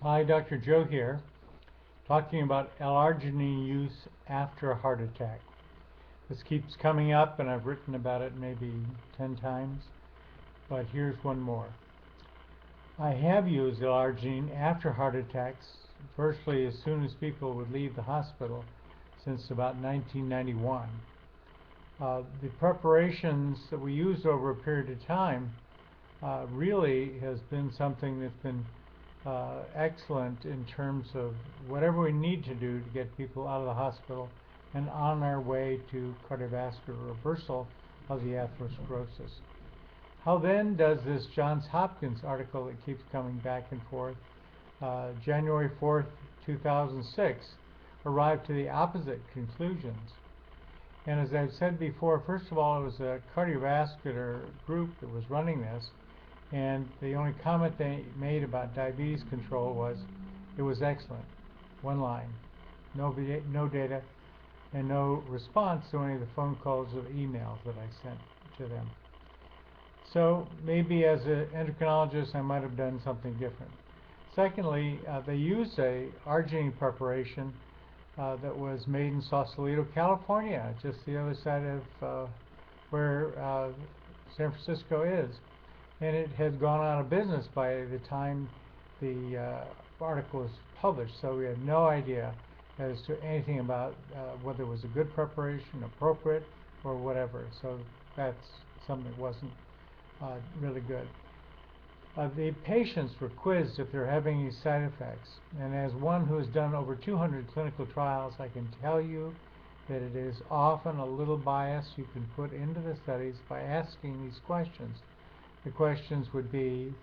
Hi, Dr. Joe here, talking about L-arginine use after a heart attack. This keeps coming up, and I've written about it maybe 10 times, but here's one more. I have used L-arginine after heart attacks virtually as soon as people would leave the hospital since about 1991. The preparations that we used over a period of time really has been something that's been excellent in terms of whatever we need to do to get people out of the hospital and on our way to cardiovascular reversal of the atherosclerosis. How then does this Johns Hopkins article that keeps coming back and forth, January 4th, 2006, arrive to the opposite conclusions? And as I've said before, first of all, it was a cardiovascular group that was running this, and the only comment they made about diabetes control was it was excellent. One line. No data and no response to any of the phone calls or emails that I sent to them. So maybe as an endocrinologist I might have done something different. Secondly, they used a arginine preparation that was made in Sausalito, California, just the other side of where San Francisco is. And it had gone out of business by the time the article was published, so we had no idea as to anything about whether it was a good preparation, appropriate, or whatever. So that's something that wasn't really good. The patients were quizzed if they're having any side effects, and as one who has done over 200 clinical trials, I can tell you that it is often a little bias you can put into the studies by asking these questions. The questions would be,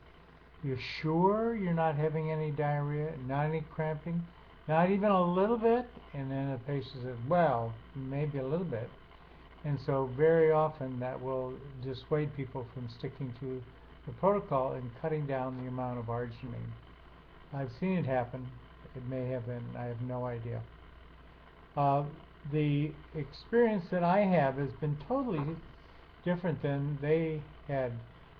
you sure you're not having any diarrhea, not any cramping, not even a little bit? And then the patient says, well, maybe a little bit. And so very often that will dissuade people from sticking to the protocol and cutting down the amount of arginine. I've seen it happen. It may have been, I have no idea. The experience that I have has been totally different than they had.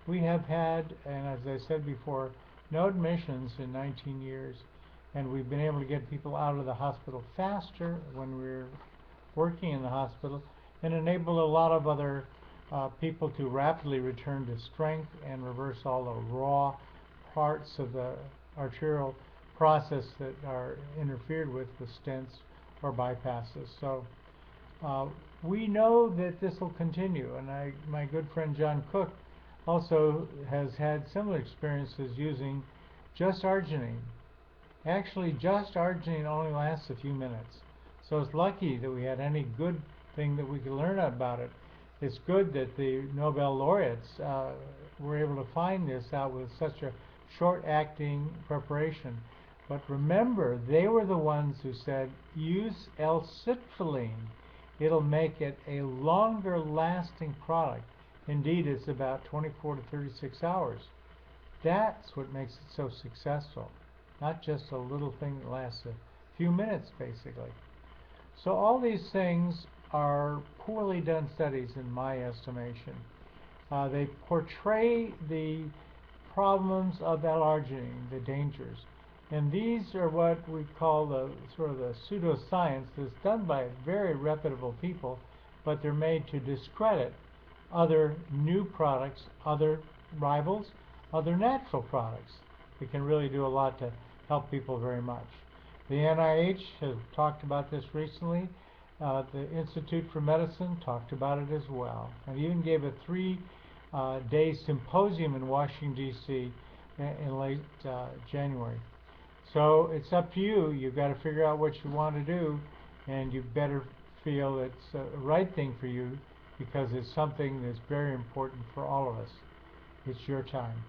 We have had, and as I said before, no admissions in 19 years, and we've been able to get people out of the hospital faster when we're working in the hospital, and enabled a lot of other people to rapidly return to strength and reverse all the raw parts of the arterial process that are interfered with stents or bypasses. So we know that this will continue, and my good friend John Cook also has had similar experiences using just arginine. Actually, just arginine only lasts a few minutes, so it's lucky that we had any good thing that we could learn about it. It's good that the Nobel laureates were able to find this out with such a short-acting preparation. But remember, they were the ones who said, use L-citrulline. It'll make it a longer-lasting product. Indeed, it's about 24 to 36 hours. That's what makes it so successful, not just a little thing that lasts a few minutes, basically. So all these things are poorly done studies in my estimation. They portray the problems of L-arginine, the dangers. And these are what we call the sort of the pseudoscience that's done by very reputable people, but they're made to discredit other new products, other rivals, other natural products. It can really do a lot to help people very much. The NIH has talked about this recently. The Institute for Medicine talked about it as well, and even gave a 3-day symposium in Washington, D.C. in late January. So it's up to you. You've got to figure out what you want to do, and you better feel it's the right thing for you, because it's something that's very important for all of us. It's your time.